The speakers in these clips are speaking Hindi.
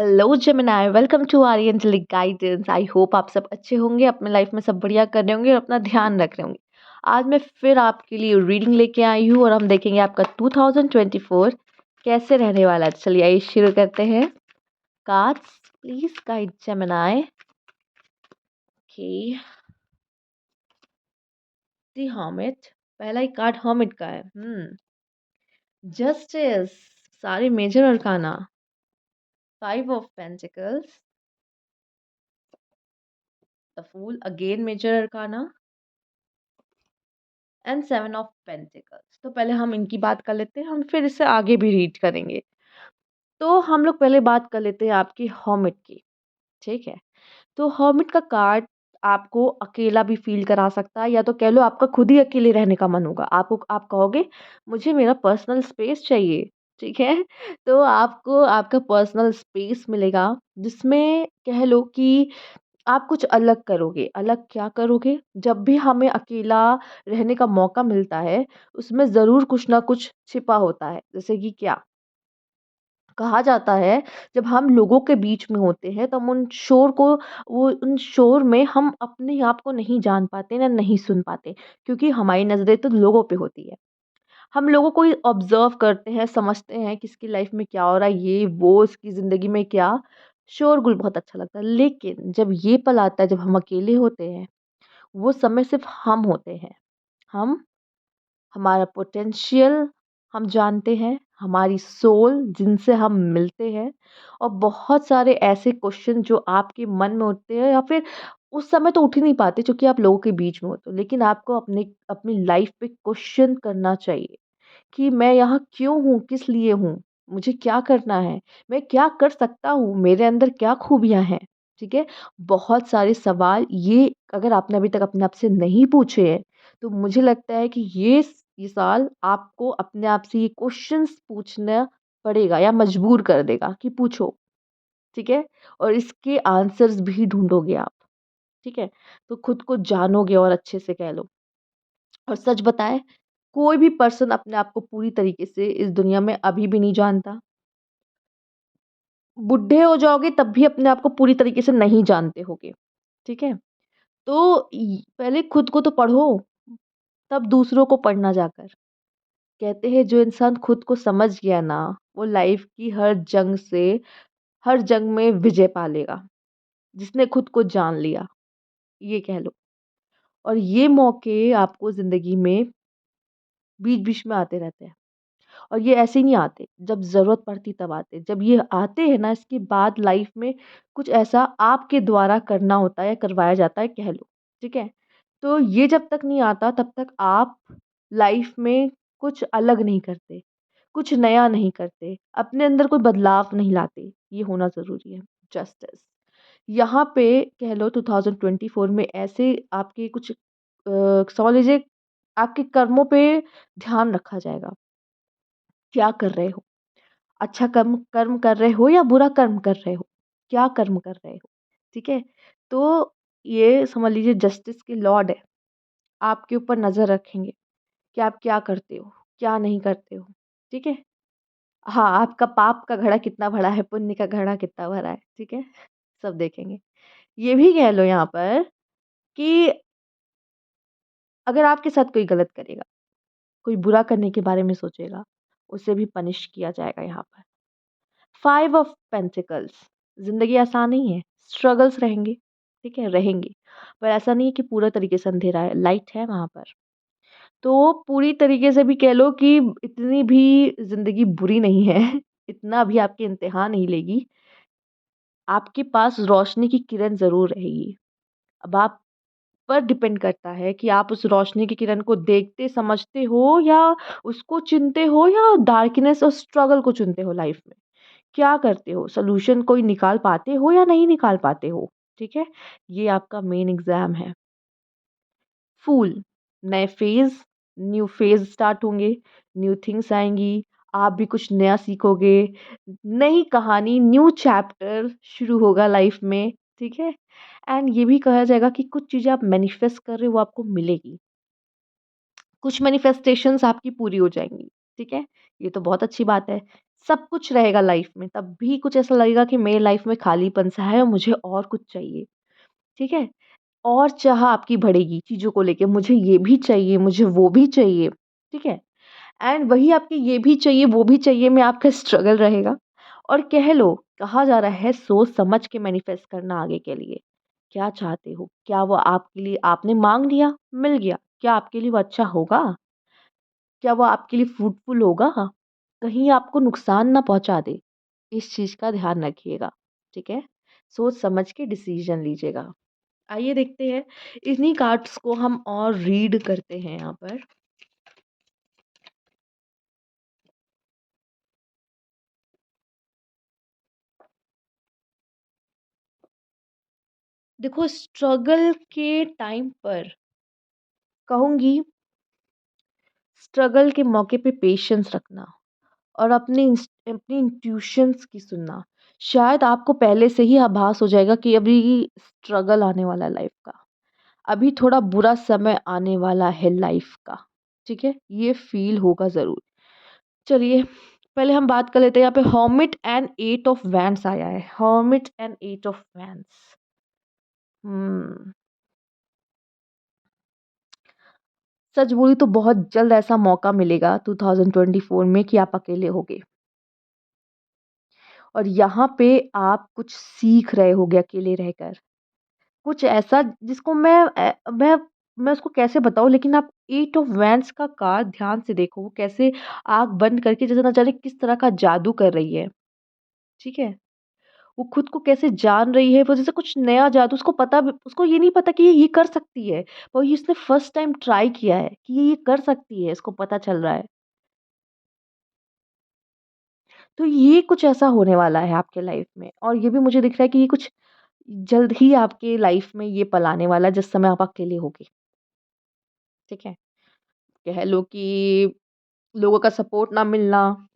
Hello Gemini, welcome to Aryan guidance. I hope आप सब अच्छे होंगे, अपने लाइफ में सब बढ़िया कर रहे होंगे और अपना ध्यान रख रहे होंगे। आज मैं फिर आपके लिए रीडिंग लेके आई हूँ और हम देखेंगे आपका 2024 कैसे रहने वाला है। चलिए आइए शुरू करते हैं। Cards please guide Gemini. Okay, the hermit. पहला ही कार्ड हर्मिट का है। जस्टिस, सारे major arcana. 5 of pentacles, the fool again major arcana and 7 of pentacles. तो पहले हम इनकी बात कर लेते हैं, हम फिर इसे आगे भी रीड करेंगे। तो हम लोग पहले बात कर लेते हैं आपकी हर्मिट की। ठीक है, तो हर्मिट का कार्ड आपको अकेला भी फील करा सकता है, या तो कह लो आपका खुद ही अकेले रहने का मन होगा। आपको आप कहोगे मुझे मेरा पर्सनल स्पेस चाहिए। ठीक है, तो आपको आपका पर्सनल स्पेस मिलेगा, जिसमें कह लो कि आप कुछ अलग करोगे। अलग क्या करोगे? जब भी हमें अकेला रहने का मौका मिलता है, उसमें ज़रूर कुछ ना कुछ छिपा होता है। जैसे कि क्या? कहा जाता है, जब हम लोगों के बीच में होते हैं, तो हम उन शोर में हम अपने आप को नहीं जान पाते ना नहीं सुन पाते, क्योंकि हमारी नज़रें तो लोगों पे होती है। हम लोगों को ही ऑब्ज़र्व करते हैं, समझते हैं किसकी लाइफ़ में क्या हो रहा है, ये वो इसकी ज़िंदगी में क्या। शोरगुल बहुत अच्छा लगता है, लेकिन जब ये पल आता है, जब हम अकेले होते हैं, वो समय सिर्फ़ हम होते हैं। हम हमारा पोटेंशियल हम जानते हैं, हमारी सोल जिनसे हम मिलते हैं, और बहुत सारे ऐसे क्वेश्चन जो आपके मन में उठते हैं, या फिर उस समय तो उठ ही नहीं पाते क्योंकि आप लोगों के बीच में होते हो, लेकिन आपको अपनी लाइफ पे क्वेश्चन करना चाहिए कि मैं यहाँ क्यों हूँ, किस लिए हूँ, मुझे क्या करना है, मैं क्या कर सकता हूँ, मेरे अंदर क्या खूबियाँ हैं। ठीक है, बहुत सारे सवाल ये अगर आपने अभी तक अपने आप से नहीं पूछे हैं, तो मुझे लगता है कि ये साल आपको अपने आप से ये क्वेश्चंस पूछना पड़ेगा या मजबूर कर देगा कि पूछो। ठीक है, और इसके आंसर्स भी ढूंढोगे आप। ठीक है, तो खुद को जानोगे और अच्छे से कह लो। और सच बताएं, कोई भी पर्सन अपने आप को पूरी तरीके से इस दुनिया में अभी भी नहीं जानता। बुढ़े हो जाओगे तब भी अपने आप को पूरी तरीके से नहीं जानते होगे। ठीक है, तो पहले खुद को तो पढ़ो, तब दूसरों को पढ़ना जाकर। कहते हैं जो इंसान खुद को समझ गया ना, वो लाइफ की हर जंग में विजय पा लेगा। जिसने खुद को जान लिया, ये कह लो। और ये मौके आपको ज़िंदगी में बीच-बीच में आते रहते हैं। और ये ऐसे ही नहीं आते, जब ज़रूरत पड़ती तब आते। जब ये आते हैं ना, इसके बाद लाइफ में कुछ ऐसा आपके द्वारा करना होता है या करवाया जाता है, कह लो। ठीक है? तो ये जब तक नहीं आता तब तक आप लाइफ में कुछ अलग नहीं करते, कुछ नया नहीं करते, अपने अंदर कोई बदलाव नहीं लाते। ये होना ज़रूरी है। जस्टिस। यहाँ पे कह लो 2024 में ऐसे आपके कुछ समझ लीजिए आपके कर्मों पे ध्यान रखा जाएगा। क्या कर रहे हो? अच्छा कर्म कर्म कर रहे हो या बुरा कर्म कर रहे हो? क्या कर्म कर रहे हो? ठीक है? तो ये समझ लीजिए जस्टिस के लॉर्ड है, आपके ऊपर नज़र रखेंगे कि आप क्या करते हो, क्या नहीं करते हो। ठीक है? हाँ, आपका पाप का घड़ा कितना भरा है, पुण्य का घड़ा कितना भरा है। ठीक है? सब देखेंगे। ये भी कह लो यहाँ पर कि अगर आपके साथ कोई गलत करेगा, कोई बुरा करने के बारे में सोचेगा, उसे भी पनिश किया जाएगा यहाँ पर। 5 ऑफ पेंटिकल्स, ज़िंदगी आसान नहीं है, स्ट्रगल्स रहेंगे। ठीक है? रहेंगे। पर ऐसा नहीं है कि पूरा तरीके से अंधेरा है, लाइट है वहाँ पर। तो पूरी तरीके से भी कह लो कि इतनी भी ज़िंदगी बुरी नहीं है, इतना भी आपकी इंतहा नहीं लेगी। आपके पास रोशनी की किरण ज़रूर रहेगी। अब आप पर डिपेंड करता है कि आप उस रोशनी की किरण को देखते समझते हो, या उसको चुनते हो, या डार्कनेस और स्ट्रगल को चुनते हो लाइफ में। क्या करते हो? सॉल्यूशन कोई निकाल पाते हो या नहीं निकाल पाते हो? ठीक है? ये आपका मेन एग्ज़ाम है। फूल, नए फ़ेज़, न्यू फ़ेज़ स्टार्ट होंगे, न्यू थिंग्स आएँगी, आप भी कुछ नया सीखोगे, नई कहानी, न्यू चैप्टर शुरू होगा लाइफ़ में, ठीक है? एंड ये भी कहा जाएगा कि कुछ चीज़ें आप मैनिफेस्ट कर रहे हो, वो आपको मिलेगी। कुछ मैनिफेस्टेशंस आपकी पूरी हो जाएँगी, ठीक है? ये तो बहुत अच्छी बात है। सब कुछ रहेगा लाइफ़ में, तब भी कुछ ऐसा लगेगा कि मेरे लाइफ़ में खालीपन-सा है और मुझे और कुछ चाहिए, ठीक है? और चाह आपकी बढ़ेगी चीज़ों को लेके, मुझे ये भी चाहिए, मुझे वो भी चाहिए, ठीक है? एंड वही आपके ये भी चाहिए, वो भी चाहिए में आपका स्ट्रगल रहेगा और कह लो, कहा जा रहा है सोच समझ के मैनिफेस्ट करना आगे के लिए। क्या चाहते हो? क्या वो आपके लिए आपने माँग लिया, मिल गया। क्या आपके लिए वो अच्छा होगा? क्या वो आपके लिए फ्रूटफुल होगा? कहीं आपको नुकसान ना पहुँचा दे, इस चीज़ का ध्यान रखिएगा, ठीक है? सोच समझ के डिसीज़न लीजिएगा। आइए देखते हैं, इन्हीं कार्ड्स को हम और रीड करते हैं यहाँ पर। देखो स्ट्रगल के टाइम पर कहूँगी स्ट्रगल के मौके पे पेशेंस रखना और अपनी इंट्यूशंस की सुनना। शायद आपको पहले से ही आभास हो जाएगा कि अभी स्ट्रगल आने वाला है लाइफ का। अभी थोड़ा बुरा समय आने वाला है लाइफ का, ठीक है? ये फ़ील होगा ज़रूर। चलिए, पहले हम बात कर लेते हैं यहाँ पे हर्मिट एंड 8 ऑफ वैंड्स आया है। Hermit and 8 of wands. हुँ। सच बोलूँ तो बहुत जल्द ऐसा मौका मिलेगा 2024 में कि आप अकेले होगे और यहाँ पे आप कुछ सीख रहे होगे अकेले रहकर। कुछ ऐसा जिसको मैं उसको कैसे बताऊँ, लेकिन आप 8 ऑफ वैंड्स का कार्ड ध्यान से देखो, वो कैसे आँख बंद करके जैसे ना जाने किस तरह का जादू कर रही है, ठीक है? वो खुद को कैसे जान रही है, वो जैसे कुछ नया जादू उसको ये नहीं पता कि ये कर सकती है। और ये इसने फर्स्ट टाइम ट्राई किया है कि ये कर सकती है, इसको पता चल रहा है। तो ये कुछ ऐसा होने वाला है आपके लाइफ में और ये भी मुझे दिख रहा है कि ये कुछ जल्द ही आपके लाइफ में ये पल आने वाला है जिस समय आप अकेले होगे, ठीक है? कह लो कि लोगों का सपोर्ट ना मिलना,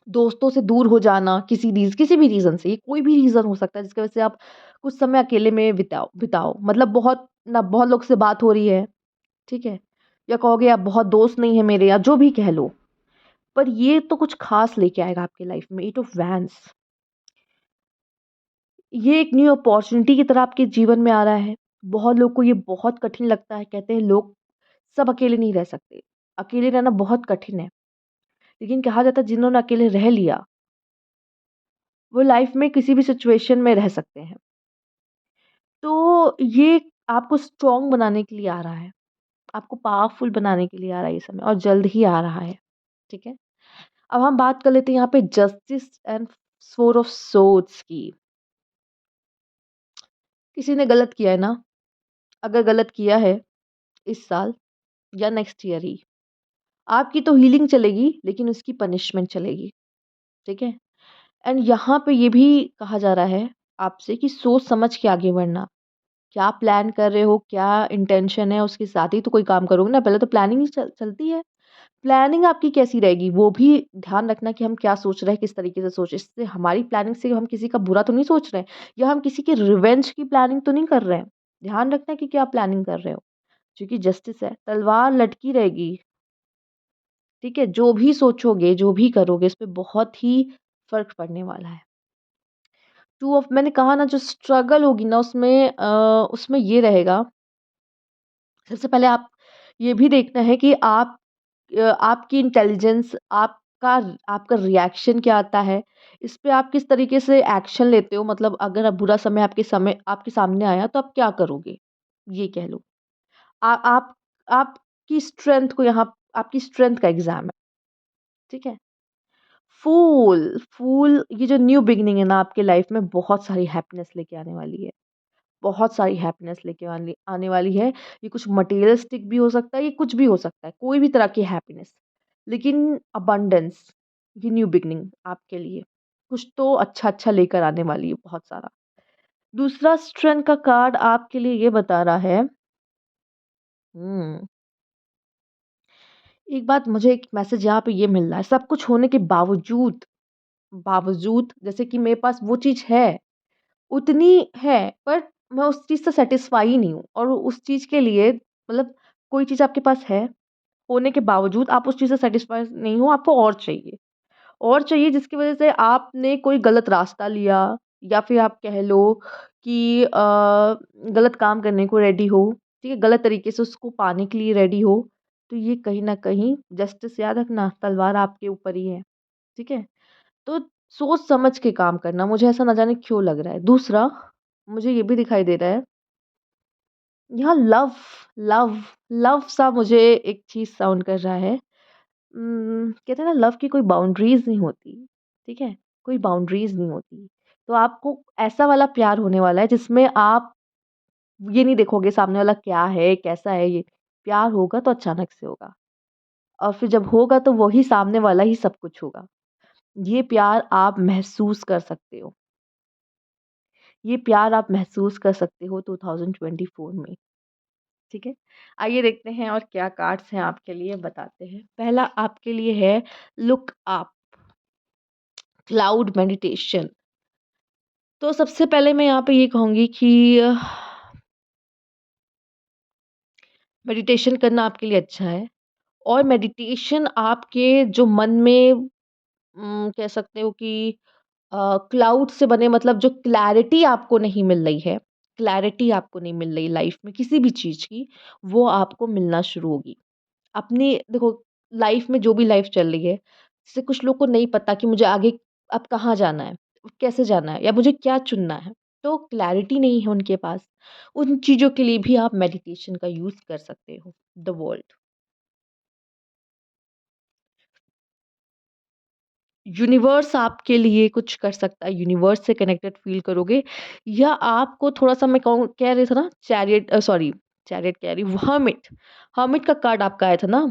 दोस्तों से दूर हो जाना किसी भी रीज़न से, ये कोई भी रीज़न हो सकता है जिसकी वजह से आप कुछ समय अकेले में बिताओ बिताओ। मतलब बहुत लोग से बात हो रही है, ठीक है? या कहोगे आप बहुत दोस्त नहीं है मेरे या जो भी कह लो, पर ये तो कुछ ख़ास लेके आएगा आपकी लाइफ में। 8 ऑफ वैंड्स ये एक न्यू अपॉर्च्युनिटी की तरह आपके जीवन में आ रहा है। बहुत लोग को ये बहुत कठिन लगता है, कहते हैं लोग सब अकेले नहीं रह सकते। अकेले रहना बहुत कठिन है, लेकिन कहा जाता है जिन्होंने अकेले रह लिया, वो लाइफ में किसी भी सिचुएशन में रह सकते हैं। तो ये आपको स्ट्रॉन्ग बनाने के लिए आ रहा है, आपको पावरफुल बनाने के लिए आ रहा है ये समय और जल्द ही आ रहा है, ठीक है? अब हम बात कर लेते हैं यहाँ पे justice and four of swords की। किसी ने गलत किया है ना, अगर गलत किया है इस साल या नेक्स्ट ईयर ही, आपकी तो हीलिंग चलेगी लेकिन उसकी पनिशमेंट चलेगी, ठीक है? एंड यहाँ पे ये भी कहा जा रहा है आपसे कि सोच समझ के आगे बढ़ना। क्या प्लान कर रहे हो, क्या इंटेंशन है, उसके साथ ही तो कोई काम करोगे ना, पहले तो प्लानिंग ही चलती है। प्लानिंग आपकी कैसी रहेगी, वो भी ध्यान रखना कि हम क्या सोच रहे हैं, किस तरीके से सोच रहे हैं। इससे हमारी प्लानिंग से हम किसी का बुरा तो नहीं सोच रहे हैं या हम किसी की रिवेंज की प्लानिंग तो नहीं कर रहे हैं। ध्यान रखना कि क्या प्लानिंग कर रहे हो, क्योंकि जस्टिस है, तलवार लटकी रहेगी, ठीक है? जो भी सोचोगे, जो भी करोगे, इस पे बहुत ही फ़र्क पड़ने वाला है। 2 ऑफ मैंने कहा ना जो स्ट्रगल होगी ना उसमें ये रहेगा, सबसे पहले आप ये भी देखना है कि आपकी इंटेलिजेंस, आपका रिएक्शन क्या आता है, इस पे आप किस तरीके से एक्शन लेते हो, मतलब अगर अब बुरा समय आपके सामने आया तो आप क्या करोगे? ये कह लो। आप आपकी स्ट्रेंथ को यहाँ आपकी स्ट्रेंथ का एग्ज़ाम है, ठीक है? फूल ये जो न्यू बिगिनिंग है ना आपके लाइफ में बहुत सारी हैप्पीनेस लेके आने वाली है। बहुत सारी हैप्पीनेस लेके आने आने वाली है। ये कुछ मटेरियलिस्टिक भी हो सकता है, ये कुछ भी हो सकता है, कोई भी तरह की हैप्पीनेस। लेकिन अबंडेंस, ये न्यू बिगिनिंग आपके लिए, कुछ तो अच्छा-अच्छा लेकर आने वाली है बहुत सारा। दूसरा स्ट्रेंथ का कार्ड आपके लिए ये बता रहा है हुँ, एक बात मुझे एक मैसेज यहाँ पे ये मिल रहा है, सब कुछ होने के बावजूद बावजूद जैसे कि मेरे पास वो चीज़ है, उतनी है, पर मैं उस चीज़ से सैटिस्फाई ही नहीं हूँ और उस चीज़ के लिए मतलब कोई चीज़ आपके पास है, होने के बावजूद आप उस चीज़ से सैटिस्फाई नहीं हो, आपको और चाहिए और चाहिए जिसकी वज़ह से आपने कोई गलत रास्ता लिया या फिर आप कह लो कि गलत काम करने को रेडी हो, ठीक है? गलत तरीके से उसको पाने के लिए रेडी हो, तो ये कहीं न कहीं जस्टिस याद रखना तलवार आपके ऊपर ही है, ठीक है? तो सोच समझ के काम करना, मुझे ऐसा ना जाने क्यों लग रहा है। दूसरा, मुझे ये भी दिखाई दे रहा है, यहाँ लव लव लव सा मुझे एक चीज़ साउंड कर रहा है। कहते हैं ना लव की कोई बाउंड्रीज़ नहीं होती, ठीक है? कोई बाउंड्रीज़ नहीं होती। तो आपको ऐसा वाला प्यार होने वाला है जिसमें आप ये नहीं देखोगे सामने वाला क्या है, कैसा है ये। प्यार होगा तो अचानक से होगा और फिर जब होगा तो वही सामने वाला ही सब कुछ होगा। ये प्यार आप महसूस कर सकते हो। ये प्यार आप महसूस कर सकते हो 2024 में, ठीक है? आइए देखते हैं और क्या कार्ड्स हैं आपके लिए बताते हैं। पहला आपके लिए है लुक अप, क्लाउड मेडिटेशन। तो सबसे पहले मैं यहाँ पे ये कहूँगी कि मेडिटेशन करना आपके लिए अच्छा है और मेडिटेशन आपके जो मन में कह सकते हो कि क्लाउड से बने मतलब जो क्लैरिटी आपको नहीं मिल रही है, क्लैरिटी आपको नहीं मिल रही लाइफ में किसी भी चीज़ की, वो आपको मिलना शुरू होगी। अपनी देखो लाइफ में जो भी लाइफ चल रही है, जैसे कुछ लोग को नहीं पता कि मुझे आगे अब कहाँ जाना है, कैसे जाना है या मुझे क्या चुनना है, तो क्लैरिटी नहीं है उनके पास। उन चीज़ों के लिए भी आप मेडिटेशन का यूज़ कर सकते हो। द वर्ल्ड यूनिवर्स आपके लिए कुछ कर सकता है, यूनिवर्स से कनेक्टेड फ़ील करोगे या आपको थोड़ा-सा मैं कहूँ कह रही थी ना चैरियट कह रही हूँ हर्मिट, हर्मिट का कार्ड आपका आया था ना,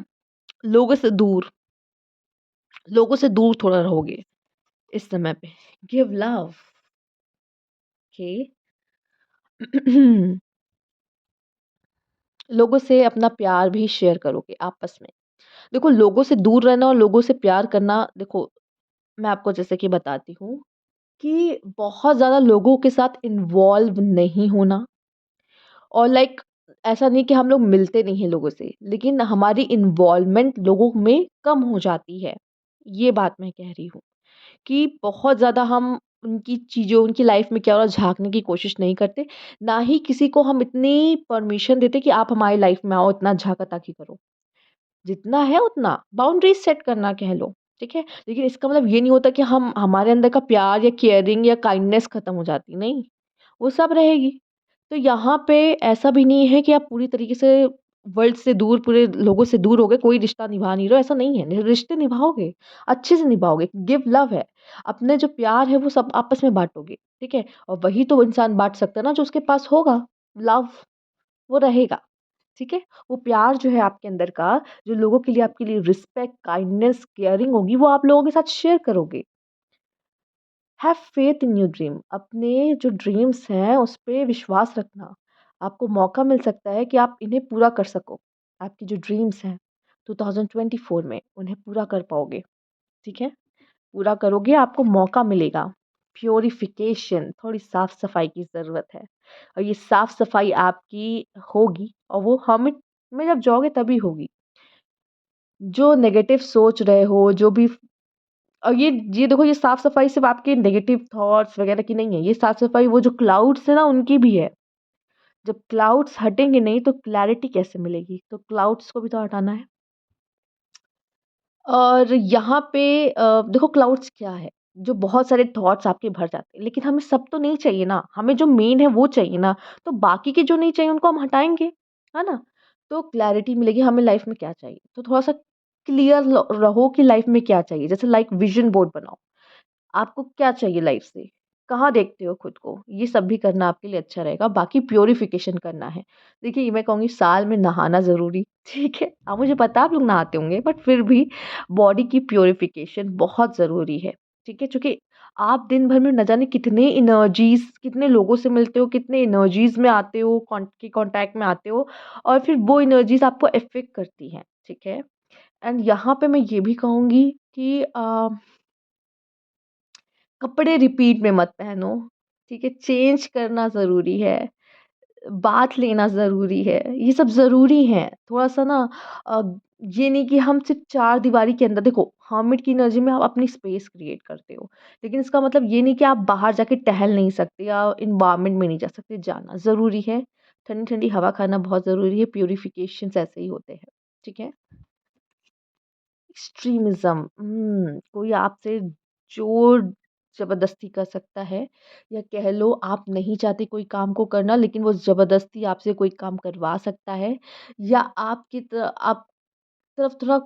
लोगों से दूर लोगों से दूर थोड़ा रहोगे इस समय पे। Give love, okay. लोगों से अपना प्यार भी शेयर करोगे आपस में। देखो लोगों से दूर रहना और लोगों से प्यार करना देखो, मैं आपको जैसे कि बताती हूँ कि बहुत ज़्यादा लोगों के साथ इन्वॉल्व नहीं होना और लाइक ऐसा नहीं कि हम लोग मिलते नहीं हैं लोगों से, लेकिन हमारी इन्वॉल्वमेंट लोगों में कम हो जाती है। ये बात मैं कह रही हूँ कि बहुत ज़्यादा हम उनकी चीज़ों उनकी लाइफ़ में क्या हो रहा है झाँकने की कोशिश नहीं करते, ना ही किसी को हम इतनी परमिशन देते कि आप हमारी लाइफ़ में आओ, इतना झाँका-ताकी करो। जितना है उतना, बाउंड्रीज़ सेट करना कह लो, ठीक है? लेकिन इसका मतलब ये नहीं होता कि हम हमारे अंदर का प्यार या केयरिंग या काइंडनेस खत्म हो जाती, नहीं, वो सब रहेगी। तो यहाँ पे ऐसा भी नहीं है कि आप पूरी तरीके से वर्ल्ड से दूर, पूरे लोगों से दूर हो गए, कोई रिश्ता निभा नहीं रहे हो, ऐसा नहीं है। नि रिश्ते निभाओगे, अच्छे से निभाओगे, गिव लव है। अपने जो प्यार है वो सब आपस में बाँटोगे, ठीक है? और वही तो इंसान बाँट सकता है ना जो उसके पास होगा, लव वो रहेगा। ठीक है? वो प्यार जो है आपके अंदर का, जो लोगों के लिए आपके लिए रिस्पेक्ट, काइंडनेस, केयरिंग होगी, वो आप लोगों के साथ शेयर करोगे। Have faith in your dream. अपने जो ड्रीम्स हैं, उस पे विश्वास रखना। आपको मौका मिल सकता है कि आप इन्हें पूरा कर सको। आपकी जो ड्रीम्स हैं, 2024 में उन्हें पूरा कर पाओगे। ठीक है? पूरा करोगे, आपको मौका मिलेगा। प्यूरिफिकेशन, थोड़ी साफ-सफाई की ज़रूरत है और ये साफ-सफाई आपकी होगी और वो हर्मिट में जब जाओगे तभी होगी। जो नेगेटिव सोच रहे हो, जो भी और ये देखो ये साफ-सफाई सिर्फ़ आपके नेगेटिव थॉट्स वग़ैरह की नहीं है, ये साफ-सफाई वो जो क्लाउड्स है ना उनकी भी है। जब क्लाउड्स हटेंगे नहीं तो क्लैरिटी कैसे मिलेगी? तो क्लाउड्स को भी तो हटाना है। और यहाँ पे देखो क्लाउड्स क्या है? जो बहुत सारे थॉट्स आपके भर जाते हैं, लेकिन हमें सब तो नहीं चाहिए ना, हमें जो मेन है वो चाहिए ना, तो बाकी के जो नहीं चाहिए उनको हम हटाएँगे, है ना? तो क्लैरिटी मिलेगी हमें लाइफ़ में क्या चाहिए। तो थोड़ा-सा क्लियर ल रहो कि लाइफ़ में क्या चाहिए, जैसे लाइक विज़न बोर्ड बनाओ। आपको क्या चाहिए लाइफ से? कहाँ देखते हो खुद को? ये सब भी करना आपके लिए अच्छा रहेगा, बाकी प्यूरिफ़िकेशन करना है। देखिए, ये मैं कहूँगी साल में नहाना ज़रूरी, ठीक है? मुझे पता है आप लोग नहाते होंगे बट फिर भी बॉडी की प्यूरिफ़िकेशन बहुत ज़रूरी है, ठीक है? चूँकि आप दिन भर में न जाने कितने एनर्जीज़ कितने लोगों से मिलते हो, कितने एनर्जीज़ में आते हो, कॉन्टैक्ट में आते हो और फिर वो एनर्जीज़ आपको अफ़ेक्ट करती हैं, ठीक है? एंड यहाँ पे मैं ये भी कहूँगी कि कपड़े रिपीट में मत पहनो, ठीक है? चेंज करना ज़रूरी है। बात लेना ज़रूरी है, ये सब ज़रूरी हैं। थोड़ा-सा ना अ, ये नहीं कि हम सिर्फ़ चारदीवारी के अंदर देखो, हर्मिट की एनर्जी में आप अपनी स्पेस क्रिएट करते हो, लेकिन इसका मतलब ये नहीं कि आप बाहर जाके टहल नहीं सकते या एनवायरनमेंट में नहीं जा सकते, जाना ज़रूरी है। ठंडी-ठंडी हवा खाना बहुत ज़रूरी है, प्यूरिफिकेशंस ऐसे ही होते हैं, ठीक है? एक्सट्रीमिज़्म कोई आपसे ज़ोर ज़बरदस्ती कर सकता है या कह लो आप नहीं चाहते कोई काम को करना लेकिन वो ज़बरदस्ती आपसे कोई काम करवा सकता है या आप तरफ थोड़ा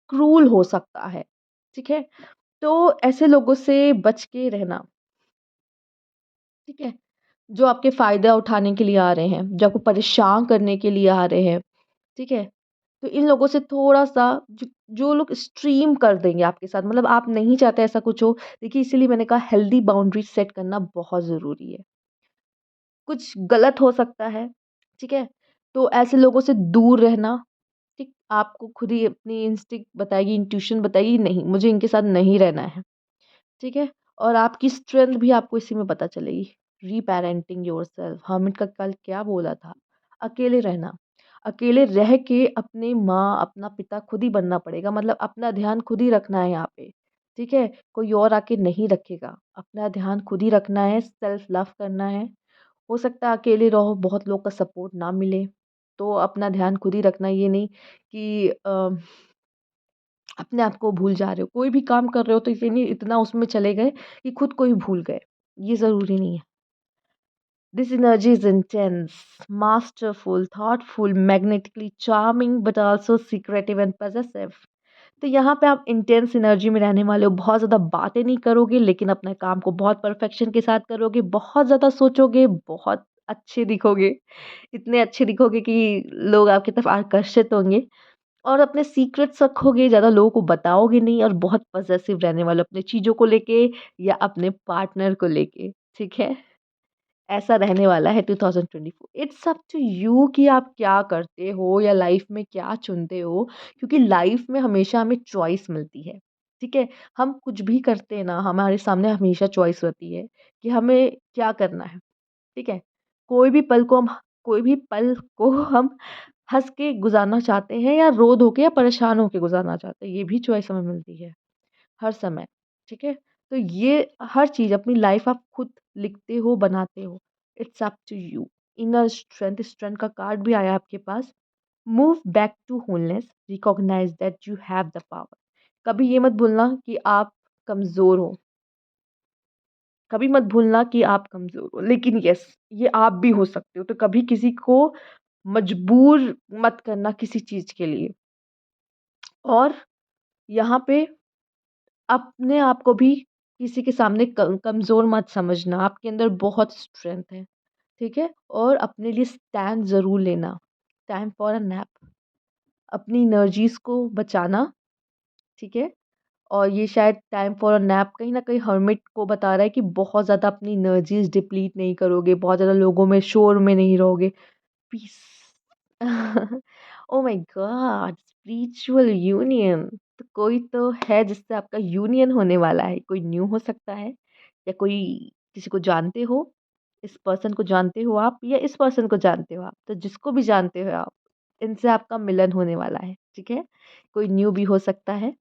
क्रूल हो सकता है, ठीक है? तो ऐसे लोगों से बच के रहना, ठीक है? जो आपके फ़ायदा उठाने के लिए आ रहे हैं, जो आपको परेशान करने के लिए आ रहे हैं, ठीक है? तो इन लोगों से थोड़ा-सा जो जो लोग स्ट्रीम कर देंगे आपके साथ मतलब आप नहीं चाहते ऐसा कुछ हो, देखिए इसीलिए मैंने कहा हेल्दी बाउंड्रीज़ सेट करना बहुत ज़रूरी है। कुछ गलत हो सकता है, ठीक है? तो ऐसे लोगों से दूर रहना, ठीक? आपको खुद ही अपनी इंस्टिंक्ट बताएगी, इंट्यूशन बताएगी नहीं, मुझे इनके साथ नहीं रहना है। ठीक है? और आपकी स्ट्रेंथ भी आपको इसी में पता चलेगी। रीपेरेंटिंग योरसेल्फ हामिद का कल क्या बोला था? अकेले रहना। अकेले रह के अपनी माँ, अपना पिता खुद ही बनना पड़ेगा मतलब अपना ध्यान खुद ही रखना है यहाँ पे। ठीक है? कोई और आके नहीं रखेगा। अपना ध्यान खुद ही रखना है, सेल्फ लव करना है। हो सकता है अकेले रहो, बहुत लोग का सपोर्ट ना मिले, तो अपना ध्यान खुद ही रखना ये नहीं कि अपने आप को भूल जा रहे हो। कोई भी काम कर रहे हो तो इसे नहीं इतना उसमें चले गए कि खुद को ही भूल गए। ये ज़रूरी नहीं है। This energy is intense, masterful, thoughtful, magnetically charming but also secretive and possessive. तो यहाँ पे आप इंटेंस एनर्जी में रहने वाले हो, बहुत ज़्यादा बातें नहीं करोगे लेकिन अपने काम को बहुत परफेक्शन के साथ करोगे, बहुत ज़्यादा सोचोगे, बहुत अच्छे दिखोगे, इतने अच्छे दिखोगे कि लोग आपकी तरफ आकर्षित होंगे। और अपने सीक्रेट्स रखोगे, ज़्यादा लोगों को बताओगे नहीं और बहुत पॉसेसिव रहने वाले हो अपनी चीज़ों को लेके या अपने पार्टनर को लेके, ठीक है? ऐसा रहने वाला है 2024 इट्स अप टू यू कि आप क्या करते हो या लाइफ में क्या चुनते हो क्योंकि लाइफ में हमेशा हमें चॉइस मिलती है, ठीक है? हम कुछ भी करते हैं ना, हमारे सामने हमेशा चॉइस होती है कि हमें क्या करना है, ठीक है? कोई भी पल को हम कोई भी पल को हम हँस के गुज़ारना चाहते हैं या रो धो के या परेशान होके गुज़ारना चाहते हैं, ये भी चॉइस हमें मिलती है, हर समय, ठीक है? तो ये हर चीज़ अपनी लाइफ़ आप खुद लिखते हो, बनाते हो। It's up to you. Inner strength strength का कार्ड भी आया आपके पास। Move back to wholeness, recognise that you have the power. कभी ये मत भूलना कि आप कमज़ोर हो, कभी मत भूलना कि आप कमज़ोर हो, लेकिन येस, ये आप भी हो सकते हो। तो कभी किसी को मजबूर मत करना किसी चीज़ के लिए और यहाँ पे अपने आप को भी किसी के सामने कमज़ोर मत समझना, आपके अंदर बहुत स्ट्रेंथ है, ठीक है? और अपने लिए स्टैंड ज़रूर लेना, टाइम फॉर अ नैप, अपनी एनर्जीज़ को बचाना, ठीक है? और ये शायद टाइम फॉर अ नैप कहीं न कहीं हर्मिट को बता रहा है कि बहुत ज़्यादा अपनी एनर्जीज़ डिप्लीट नहीं करोगे, बहुत ज़्यादा लोगों में शोर में नहीं रहोगे। Peace oh my God! Spiritual union तो कोई तो है जिससे आपका यूनियन होने वाला है, कोई न्यू हो सकता है या कोई किसी को जानते हो, इस पर्सन को जानते हो आप या इस पर्सन को जानते हो आप, तो जिसको भी जानते हो आप, इनसे आपका मिलन होने वाला है, ठीक है? कोई न्यू भी हो सकता है।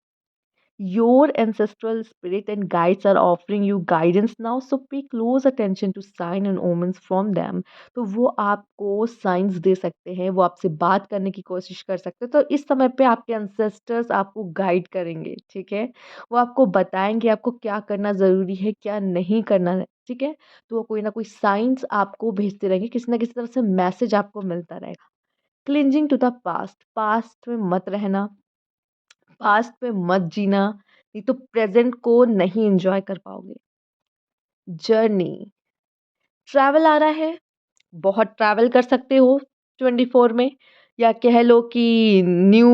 Your ancestral spirit and guides are offering you guidance now, so pay close attention to sign and omens from them. तो वो आपको साइंस दे सकते हैं, वो आपसे बात करने की कोशिश कर सकते हैं। तो इस समय पे आपके एंसेस्टर्स आपको गाइड करेंगे, ठीक है? वो आपको बताएँगे आपको क्या करना ज़रूरी है, क्या नहीं करना है, ठीक है? तो वो कोई ना कोई साइंस आपको भेजते रहेंगे, किसी ना किसी तरफ से मैसेज आपको मिलता रहेगा। Clinging to the past, past में मत रहना, पास्ट में मत जीना, नहीं तो प्रेज़ेंट को नहीं एन्जॉय कर पाओगे। जर्नी, ट्रैवल आ रहा है, बहुत ट्रैवल कर सकते हो 24 में या कह लो कि न्यू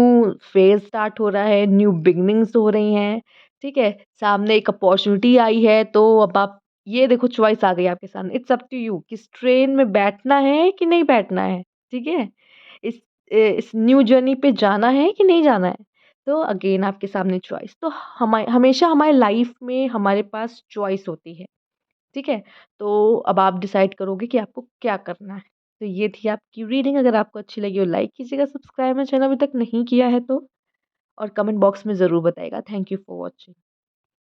फ़ेज़ स्टार्ट हो रहा है, न्यू बिगिनिंग्स हो रही हैं, ठीक है? सामने एक अपॉर्च्युनिटी आई है तो अब आप ये देखो चॉइस आ गई आपके सामने, इट्स अप टू यू कि इस ट्रेन में बैठना है कि नहीं बैठना है, ठीक है? इस न्यू जर्नी पे जाना है कि नहीं जाना है? तो अगेन आपके सामने चॉइस तो हमेशा हमारे लाइफ़ में हमारे पास चॉइस होती है, ठीक है? तो अब आप डिसाइड करोगे कि आपको क्या करना है। तो ये थी आपकी रीडिंग। अगर आपको अच्छी लगी हो लाइक कीजिएगा, सब्सक्राइब मेरा चैनल अभी तक नहीं किया है तो, और कमेंट बॉक्स में ज़रूर बताइएगा। Thank you for watching.